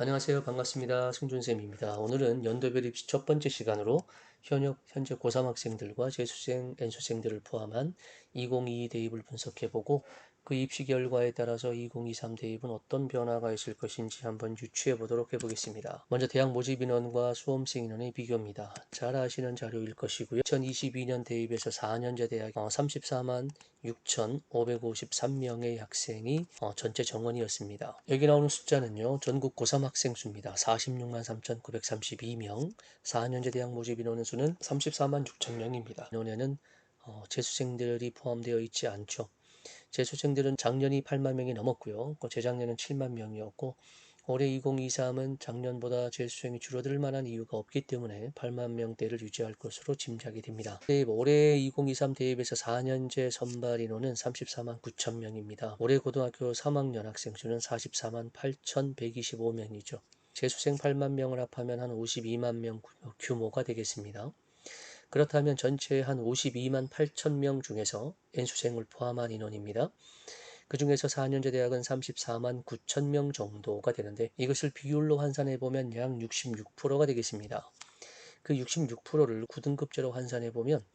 안녕하세요. 반갑습니다. 승준쌤입니다. 오늘은 연도별 입시 첫 번째 시간으로 현재 고3 학생들과 재수생, N수생들을 포함한 2022 대입을 분석해보고 그 입시 결과에 따라서 2023 대입은 어떤 변화가 있을 것인지 한번 유추해 보도록 해보겠습니다. 먼저 대학 모집 인원과 수험생 인원의 비교입니다. 잘 아시는 자료일 것이고요. 2022년 대입에서 4년제 대학 34만 6,553명의 학생이 전체 정원이었습니다. 여기 나오는 숫자는요, 전국 고3 학생 수입니다. 46만 3,932명, 4년제 대학 모집 인원의 수는 34만 6천 명입니다. 인원에는 재수생들이 포함되어 있지 않죠. 재수생들은 작년이 8만 명이 넘었고요. 재작년은 7만 명이었고 올해 2023은 작년보다 재수생이 줄어들 만한 이유가 없기 때문에 8만 명대를 유지할 것으로 짐작이 됩니다. 올해 2023 대입에서 4년제 선발 인원은 34만 9천 명입니다. 올해 고등학교 3학년 학생 수는 44만 8,125명이죠. 재수생 8만 명을 합하면 한 52만 명 규모가 되겠습니다. 그렇다면 전체 한 52만 8천 명 중에서 N수생을 포함한 인원입니다. 그 중에서 4년제 대학은 34만 9천 명 정도가 되는데 이것을 비율로 환산해보면 약 66%가 되겠습니다. 그 66%를 9등급제로 환산해보면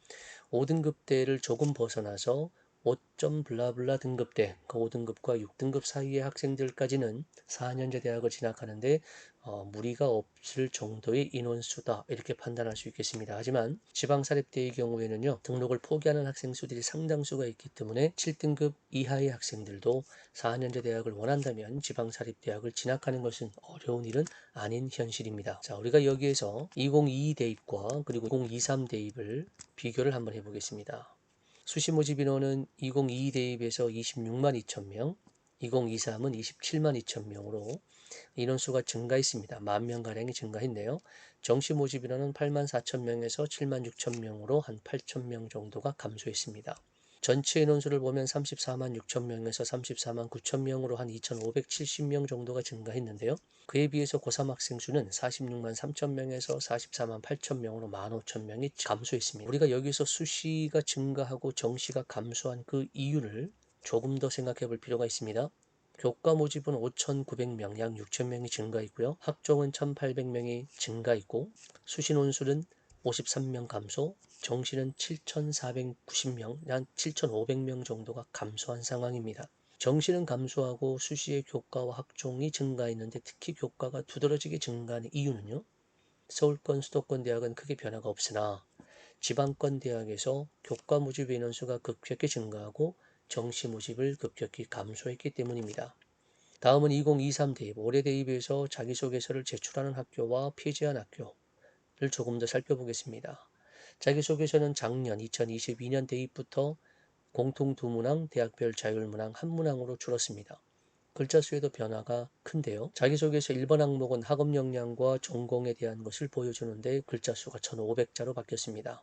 5등급대를 조금 벗어나서 5점 블라블라 등급대, 그 5등급과 6등급 사이의 학생들까지는 4년제 대학을 진학하는데 무리가 없을 정도의 인원수다 이렇게 판단할 수 있겠습니다. 하지만 지방사립대의 경우에는요, 등록을 포기하는 학생 수들이 상당수가 있기 때문에 7등급 이하의 학생들도 4년제 대학을 원한다면 지방사립대학을 진학하는 것은 어려운 일은 아닌 현실입니다. 자, 우리가 여기에서 2022 대입과 그리고 2023 대입을 비교를 한번 해보겠습니다. 수시 모집 인원은 2022 대입에서 26만 2천 명, 2023은 27만 2천 명으로 인원수가 증가했습니다. 1만 명가량이 증가했네요. 정시 모집 인원은 8만 4천 명에서 7만 6천 명으로 한 8천 명 정도가 감소했습니다. 전체 인원수를 보면 34만 6천 명에서 34만 9천 명으로 한 2,570명 정도가 증가했는데요. 그에 비해서 고3 학생 수는 46만 3천 명에서 44만 8천 명으로 1만 5천 명이 감소했습니다. 우리가 여기서 수시가 증가하고 정시가 감소한 그 이유를 조금 더 생각해 볼 필요가 있습니다. 교과 모집은 5,900명, 약 6,000명이 증가했고요. 학종은 1,800명이 증가했고 수시 논술은 53명 감소, 정시는 7,490명, 약 7,500명 정도가 감소한 상황입니다. 정시는 감소하고 수시의 교과와 학종이 증가했는데 특히 교과가 두드러지게 증가한 이유는요. 서울권, 수도권 대학은 크게 변화가 없으나 지방권 대학에서 교과 모집 인원수가 급격히 증가하고 정시 모집을 급격히 감소했기 때문입니다. 다음은 2023 대입, 올해 대입에서 자기소개서를 제출하는 학교와 폐지한 학교를 조금 더 살펴보겠습니다. 자기소개서는 작년 2022년 대입부터 공통 두 문항, 대학별 자율문항 한 문항으로 줄었습니다. 글자 수에도 변화가 큰데요. 자기소개서 1번 항목은 학업 역량과 전공에 대한 것을 보여주는데 글자 수가 1,500자로 바뀌었습니다.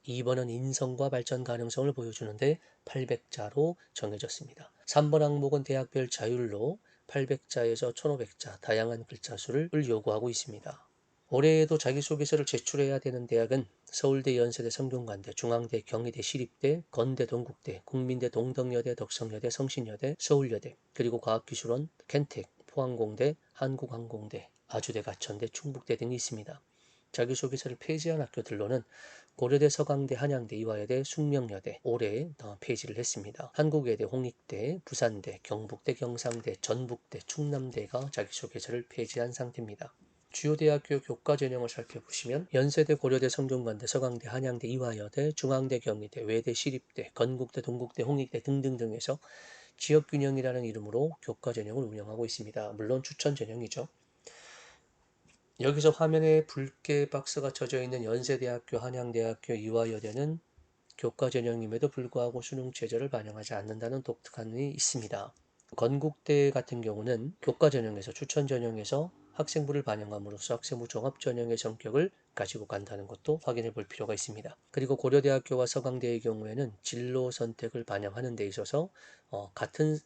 2번은 인성과 발전 가능성을 보여주는데 800자로 정해졌습니다. 3번 항목은 대학별 자율로 800자에서 1,500자 다양한 글자 수를 요구하고 있습니다. 올해에도 자기소개서를 제출해야 되는 대학은 서울대, 연세대, 성균관대, 중앙대, 경희대, 시립대, 건대, 동국대, 국민대, 동덕여대, 덕성여대, 성신여대, 서울여대, 그리고 과학기술원, 켄텍, 포항공대, 한국항공대, 아주대, 가천대, 충북대 등이 있습니다. 자기소개서를 폐지한 학교들로는 고려대, 서강대, 한양대, 이화여대, 숙명여대 올해 폐지를 했습니다. 한국외대, 홍익대, 부산대, 경북대, 경상대, 전북대, 충남대가 자기소개서를 폐지한 상태입니다. 주요 대학교 교과 전형을 살펴보시면 연세대, 고려대, 성균관대, 서강대, 한양대, 이화여대, 중앙대, 경희대, 외대, 시립대, 건국대, 동국대, 홍익대 등등등에서 지역균형이라는 이름으로 교과 전형을 운영하고 있습니다. 물론 추천 전형이죠. 여기서 화면에 붉게 박스가 쳐져 있는 연세대학교, 한양대학교, 이화여대는 교과 전형임에도 불구하고 수능 최저를 반영하지 않는다는 독특함이 있습니다. 건국대 같은 경우는 교과 전형에서 추천 전형에서 학생부를 반영함으로써 학생부 종합 전형의 성격을 가지고 간다는 것도 확인해 볼 필요가 있습니다. 그리고 고려대학교와 서강대의 경우에는 진로 선택을 반영하는 데 있어서 같은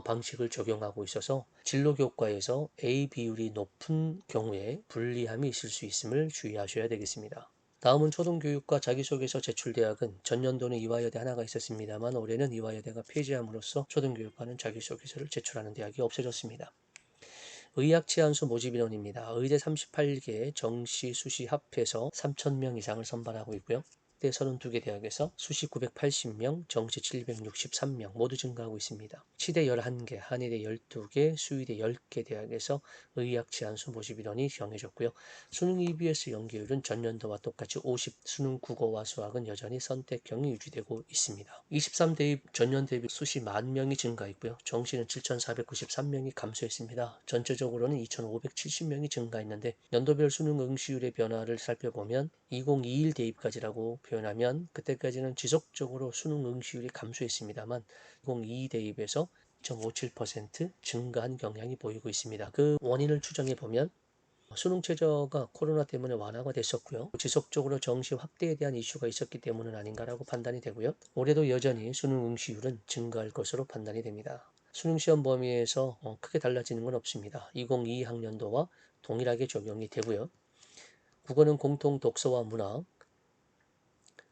방식을 적용하고 있어서 진로 교과에서 A 비율이 높은 경우에 불리함이 있을 수 있음을 주의하셔야 되겠습니다. 다음은 초등교육과 자기소개서 제출대학은 전년도는 이화여대 하나가 있었습니다만 올해는 이화여대가 폐지함으로써 초등교육과는 자기소개서를 제출하는 대학이 없어졌습니다. 의학치 안수 모집 인원입니다. 의대 38개, 정시, 수시 합해서 3,000명 이상을 선발하고 있고요. 대 32개 대학에서 수시 980명, 정시 763명 모두 증가하고 있습니다. 치대 11개, 한의대 12개, 수의대 10개 대학에서 의학 치안수 모집 인원이 정해졌고요. 수능 EBS 연계율은 전년도와 똑같이 50, 수능 국어와 수학은 여전히 선택형이 유지되고 있습니다. 23대입 전년 대비 수시 10,000명이 증가했고요. 정시는 7,493명이 감소했습니다. 전체적으로는 2,570명이 증가했는데 연도별 수능 응시율의 변화를 살펴보면 2021 대입까지라고 표현하면 그때까지는 지속적으로 수능 응시율이 감소했습니다만 2022 대입에서 2.57% 증가한 경향이 보이고 있습니다. 그 원인을 추정해 보면 수능 최저가 코로나 때문에 완화가 됐었고요. 지속적으로 정시 확대에 대한 이슈가 있었기 때문은 아닌가라고 판단이 되고요. 올해도 여전히 수능 응시율은 증가할 것으로 판단이 됩니다. 수능 시험 범위에서 크게 달라지는 건 없습니다. 2022 학년도와 동일하게 적용이 되고요. 국어는 공통 독서와 문학,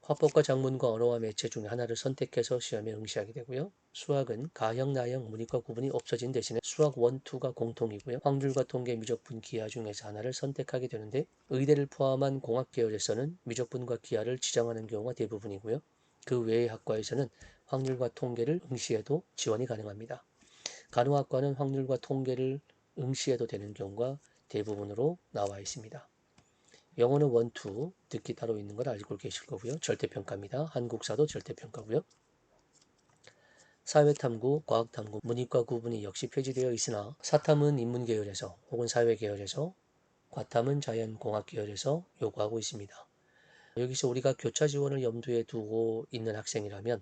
화법과 작문과 언어와 매체 중에 하나를 선택해서 시험에 응시하게 되고요. 수학은 가형, 나형, 문이과 구분이 없어진 대신에 수학 1, 2가 공통이고요. 확률과 통계, 미적분, 기하 중에서 하나를 선택하게 되는데 의대를 포함한 공학 계열에서는 미적분과 기하를 지정하는 경우가 대부분이고요. 그 외의 학과에서는 확률과 통계를 응시해도 지원이 가능합니다. 간호학과는 확률과 통계를 응시해도 되는 경우가 대부분으로 나와 있습니다. 영어는 1, 2 듣기 따로 있는 걸 알고 계실 거고요. 절대평가입니다. 한국사도 절대평가고요. 사회탐구, 과학탐구, 문이과 구분이 역시 폐지되어 있으나 사탐은 인문계열에서 혹은 사회계열에서, 과탐은 자연공학 계열에서 요구하고 있습니다. 여기서 우리가 교차 지원을 염두에 두고 있는 학생이라면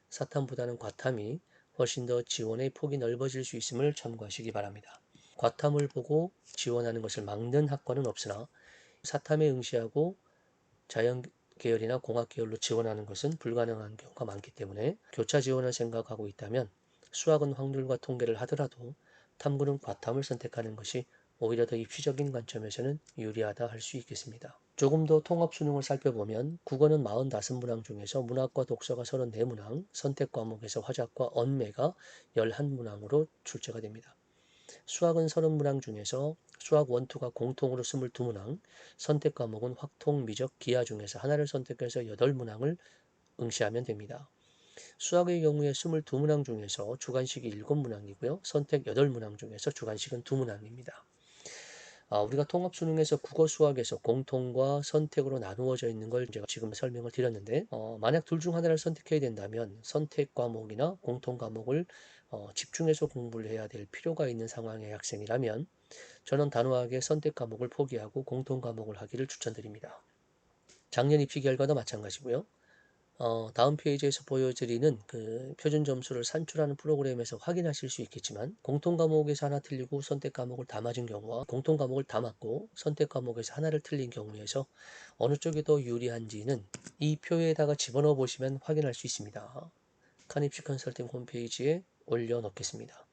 사탐보다는 과탐이 훨씬 더 지원의 폭이 넓어질 수 있음을 참고하시기 바랍니다. 과탐을 보고 지원하는 것을 막는 학과는 없으나 사탐에 응시하고 자연 계열이나 공학 계열로 지원하는 것은 불가능한 경우가 많기 때문에 교차 지원을 생각하고 있다면 수학은 확률과 통계를 하더라도 탐구는 과탐을 선택하는 것이 오히려 더 입시적인 관점에서는 유리하다 할 수 있겠습니다. 조금 더 통합 수능을 살펴보면 국어는 45문항 중에서 문학과 독서가 34문항, 선택 과목에서 화작과 언매가 11문항으로 출제가 됩니다. 수학은 30문항 중에서 수학 1, 2가 공통으로 22문항, 선택 과목은 확통, 미적, 기하 중에서 하나를 선택해서 8문항을 응시하면 됩니다. 수학의 경우에 22문항 중에서 주관식이 7문항이고요. 선택 8문항 중에서 주관식은 2문항입니다. 우리가 통합 수능에서 국어 수학에서 공통과 선택으로 나누어져 있는 걸 제가 지금 설명을 드렸는데 만약 둘 중 하나를 선택해야 된다면 선택 과목이나 공통 과목을 집중해서 공부를 해야 될 필요가 있는 상황의 학생이라면 저는 단호하게 선택 과목을 포기하고 공통 과목을 하기를 추천드립니다. 작년 입시 결과도 마찬가지고요. 다음 페이지에서 보여드리는 그 표준 점수를 산출하는 프로그램에서 확인하실 수 있겠지만 공통 과목에서 하나 틀리고 선택 과목을 다 맞은 경우와 공통 과목을 다 맞고 선택 과목에서 하나를 틀린 경우에서 어느 쪽이 더 유리한지는 이 표에다가 집어넣어 보시면 확인할 수 있습니다. 칸입시 컨설팅 홈페이지에 올려놓겠습니다.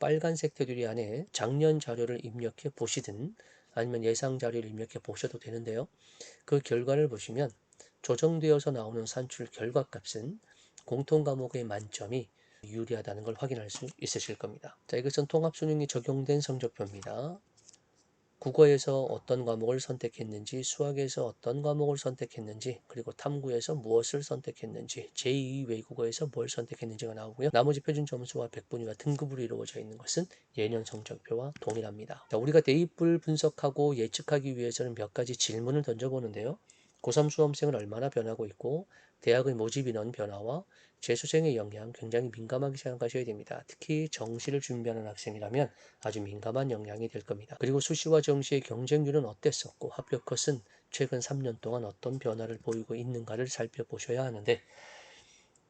빨간색 테두리 안에 작년 자료를 입력해 보시든 아니면 예상 자료를 입력해 보셔도 되는데요. 그 결과를 보시면 조정되어서 나오는 산출 결과값은 공통 과목의 만점이 유리하다는 걸 확인할 수 있으실 겁니다. 자, 이것은 통합수능이 적용된 성적표입니다. 국어에서 어떤 과목을 선택했는지, 수학에서 어떤 과목을 선택했는지, 그리고 탐구에서 무엇을 선택했는지, 제2 외국어에서 뭘 선택했는지가 나오고요. 나머지 표준 점수와 백분위와 등급으로 이루어져 있는 것은 예년 성적표와 동일합니다. 자, 우리가 대입을 분석하고 예측하기 위해서는 몇 가지 질문을 던져보는데요. 고3 수험생은 얼마나 변하고 있고 대학의 모집 인원 변화와 재수생의 영향 굉장히 민감하게 생각하셔야 됩니다. 특히 정시를 준비하는 학생이라면 아주 민감한 영향이 될 겁니다. 그리고 수시와 정시의 경쟁률은 어땠었고 합격 컷은 최근 3년 동안 어떤 변화를 보이고 있는가를 살펴보셔야 하는데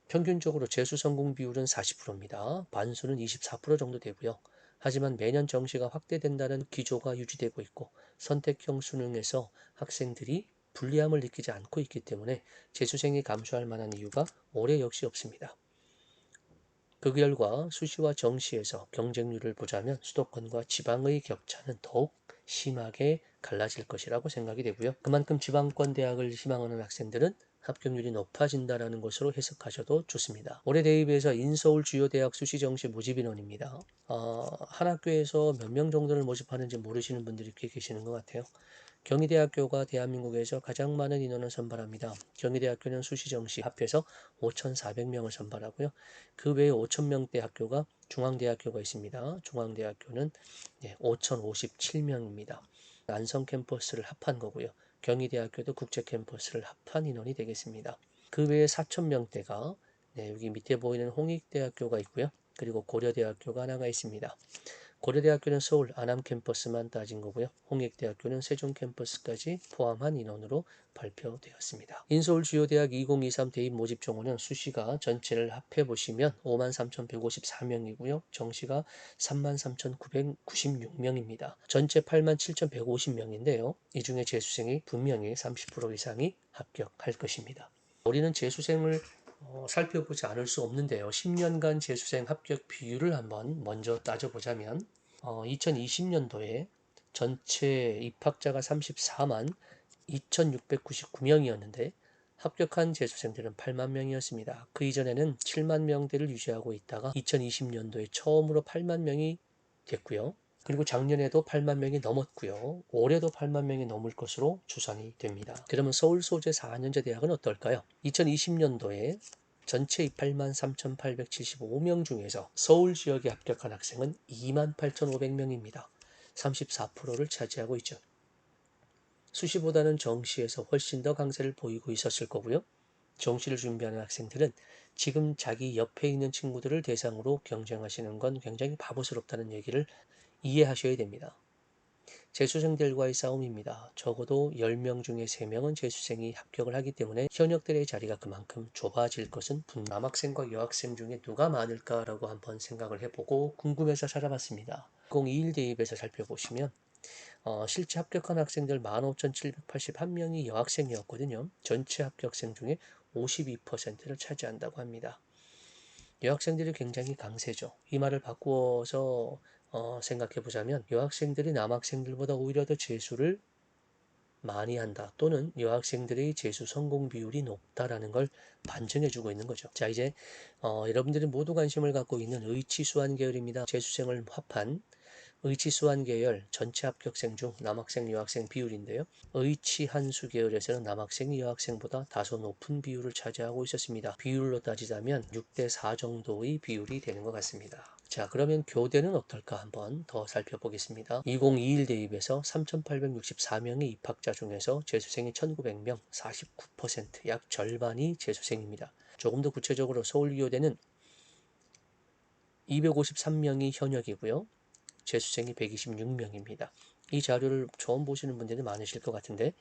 평균적으로 재수 성공 비율은 40%입니다. 반수는 24% 정도 되고요. 하지만 매년 정시가 확대된다는 기조가 유지되고 있고 선택형 수능에서 학생들이 불리함을 느끼지 않고 있기 때문에 재수생이 감소할 만한 이유가 올해 역시 없습니다. 그 결과 수시와 정시에서 경쟁률을 보자면 수도권과 지방의 격차는 더욱 심하게 갈라질 것이라고 생각이 되고요. 그만큼 지방권 대학을 희망하는 학생들은 합격률이 높아진다는 것으로 해석하셔도 좋습니다. 올해 대입에서 인서울 주요 대학 수시 정시 모집 인원입니다. 한 학교에서 몇 명 정도를 모집하는지 모르시는 분들이 꽤 계시는 것 같아요. 경희대학교가 대한민국에서 가장 많은 인원을 선발합니다. 경희대학교는 수시정시 합해서 5,400명을 선발하고요. 그 외에 5,000명대 학교가 중앙대학교가 있습니다. 중앙대학교는 5,057명입니다. 안성 캠퍼스를 합한 거고요. 경희대학교도 국제 캠퍼스를 합한 인원이 되겠습니다. 그 외에 4,000명대가 여기 밑에 보이는 홍익대학교가 있고요. 그리고 고려대학교가 하나가 있습니다. 고려대학교는 서울 안암 캠퍼스만 따진 거고요. 홍익대학교는 세종 캠퍼스까지 포함한 인원으로 발표되었습니다. 인서울 주요대학 2023 대입 모집 정원은 수시가 전체를 합해보시면 53,154명이고요. 정시가 33,996명입니다. 전체 87,150명인데요. 이 중에 재수생이 분명히 30% 이상이 합격할 것입니다. 우리는 재수생을 살펴보지 않을 수 없는데요. 10년간 재수생 합격 비율을 한번 먼저 따져보자면 2020년도에 전체 입학자가 34만 2,699명이었는데 합격한 재수생들은 8만 명이었습니다. 그 이전에는 7만 명대를 유지하고 있다가 2020년도에 처음으로 8만 명이 됐고요. 그리고 작년에도 8만 명이 넘었고요. 올해도 8만 명이 넘을 것으로 추산이 됩니다. 그러면 서울 소재 4년제 대학은 어떨까요? 2020년도에 전체 8만 3,875명 중에서 서울 지역에 합격한 학생은 2만 8,500명입니다. 34%를 차지하고 있죠. 수시보다는 정시에서 훨씬 더 강세를 보이고 있었을 거고요. 정시를 준비하는 학생들은 지금 자기 옆에 있는 친구들을 대상으로 경쟁하시는 건 굉장히 바보스럽다는 얘기를 이해하셔야 됩니다. 재수생들과의 싸움입니다. 적어도 10명 중에 3명은 재수생이 합격을 하기 때문에 현역들의 자리가 그만큼 좁아질 것은 남학생과 여학생 중에 누가 많을까라고 한번 생각을 해보고 궁금해서 찾아봤습니다. 2021 대입에서 살펴보시면 실제 합격한 학생들 15,781명이 여학생이었거든요. 전체 합격생 중에 52%를 차지한다고 합니다. 여학생들이 굉장히 강세죠. 이 말을 바꾸어서 생각해 보자면 여학생들이 남학생들보다 오히려 더 재수를 많이 한다 또는 여학생들의 재수 성공 비율이 높다라는 걸 반증해 주고 있는 거죠. 자, 이제 여러분들이 모두 관심을 갖고 있는 의치수한 계열입니다. 재수생을 합한 의치수한 계열 전체 합격생 중 남학생 여학생 비율인데요. 의치한수 계열에서는 남학생이 여학생보다 다소 높은 비율을 차지하고 있었습니다. 비율로 따지자면 6대 4 정도의 비율이 되는 것 같습니다. 자, 그러면 교대는 어떨까 한번 더 살펴보겠습니다. 2021 대입에서 3,864명의 입학자 중에서 재수생이 1,900명, 49%, 약 절반이 재수생입니다. 조금 더 구체적으로 서울교대는 253명이 현역이고요. 재수생이 126명입니다. 이 자료를 처음 보시는 분들이 많으실 것 같은데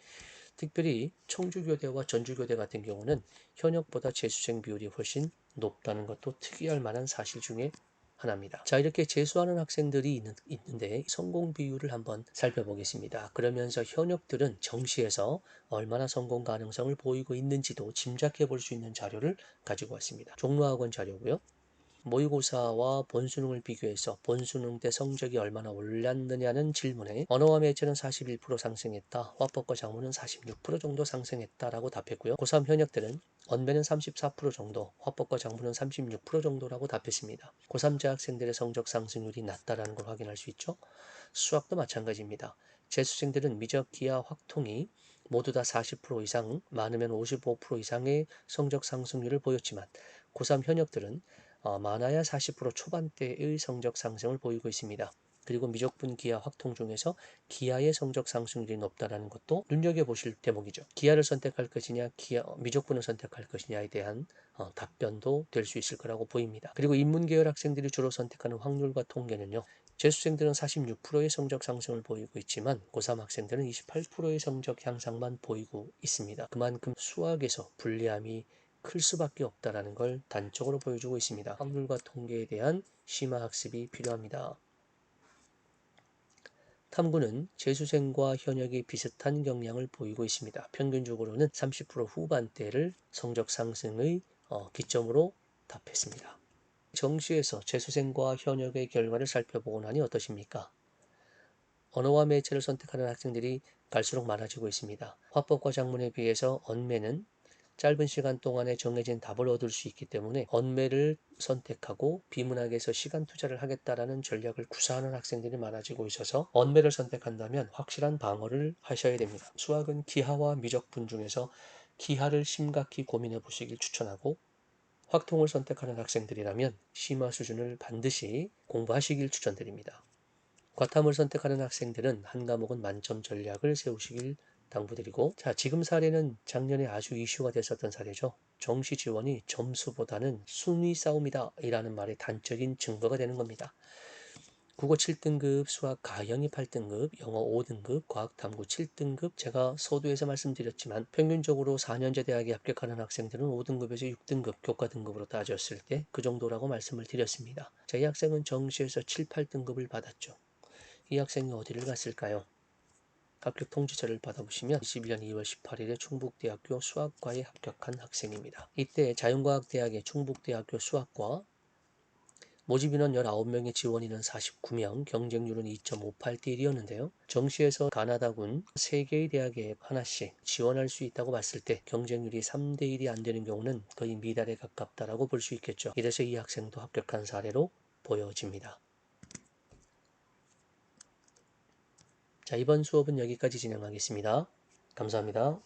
특별히 청주교대와 전주교대 같은 경우는 현역보다 재수생 비율이 훨씬 높다는 것도 특이할 만한 사실 중에 하나입니다. 자, 이렇게 재수하는 학생들이 있는데 성공 비율을 한번 살펴보겠습니다. 그러면서 현역들은 정시에서 얼마나 성공 가능성을 보이고 있는지도 짐작해 볼 수 있는 자료를 가지고 왔습니다. 종로학원 자료고요. 모의고사와 본수능을 비교해서 본수능 때 성적이 얼마나 올랐느냐는 질문에 언어와 매체는 41% 상승했다. 화법과 작문은 46% 정도 상승했다라고 답했고요. 고3 현역들은 언배는 34% 정도, 화법과 작문은 36% 정도라고 답했습니다. 고3 재학생들의 성적 상승률이 낮다라는 걸 확인할 수 있죠. 수학도 마찬가지입니다. 재수생들은 미적, 기하, 확통이 모두 다 40% 이상, 많으면 55% 이상의 성적 상승률을 보였지만 고3 현역들은 많아야 40% 초반대의 성적 상승을 보이고 있습니다. 그리고 미적분 기하 확통 중에서 기하의 성적 상승률이 높다는 것도 눈여겨보실 대목이죠. 기하를 선택할 것이냐, 미적분을 선택할 것이냐에 대한 답변도 될 수 있을 거라고 보입니다. 그리고 인문계열 학생들이 주로 선택하는 확률과 통계는요. 재수생들은 46%의 성적 상승을 보이고 있지만 고3 학생들은 28%의 성적 향상만 보이고 있습니다. 그만큼 수학에서 불리함이 클 수밖에 없다는 걸 단적으로 보여주고 있습니다. 확률과 통계에 대한 심화 학습이 필요합니다. 탐구는 재수생과 현역이 비슷한 경향을 보이고 있습니다. 평균적으로는 30% 후반대를 성적 상승의 기점으로 답했습니다. 정시에서 재수생과 현역의 결과를 살펴보고 나니 어떠십니까? 언어와 매체를 선택하는 학생들이 갈수록 많아지고 있습니다. 화법과 작문에 비해서 언매는 짧은 시간 동안에 정해진 답을 얻을 수 있기 때문에 언매를 선택하고 비문학에서 시간 투자를 하겠다라는 전략을 구사하는 학생들이 많아지고 있어서 언매를 선택한다면 확실한 방어를 하셔야 됩니다. 수학은 기하와 미적분 중에서 기하를 심각히 고민해 보시길 추천하고, 확통을 선택하는 학생들이라면 심화 수준을 반드시 공부하시길 추천드립니다. 과탐을 선택하는 학생들은 한 과목은 만점 전략을 세우시길 당부드리고, 자, 지금 사례는 작년에 아주 이슈가 됐었던 사례죠. 정시 지원이 점수보다는 순위 싸움이다 이라는 말의 단적인 증거가 되는 겁니다. 국어 7등급, 수학 가영이 8등급, 영어 5등급, 과학 탐구 7등급. 제가 서두에서 말씀드렸지만 평균적으로 4년제 대학에 합격하는 학생들은 5등급에서 6등급 교과 등급으로 따졌을 때 그 정도라고 말씀을 드렸습니다. 자, 이 학생은 정시에서 7, 8등급을 받았죠. 이 학생이 어디를 갔을까요? 합격 통지서를 받아보시면 21년 2월 18일에 충북대학교 수학과에 합격한 학생입니다. 이때 자연과학대학의 충북대학교 수학과 모집인원 19명의 지원인은 49명, 경쟁률은 2.58대 1이었는데요. 정시에서 가나다군 3개의 대학에 하나씩 지원할 수 있다고 봤을 때 경쟁률이 3대 1이 안 되는 경우는 거의 미달에 가깝다라고 볼 수 있겠죠. 이래서 이 학생도 합격한 사례로 보여집니다. 자, 이번 수업은 여기까지 진행하겠습니다. 감사합니다.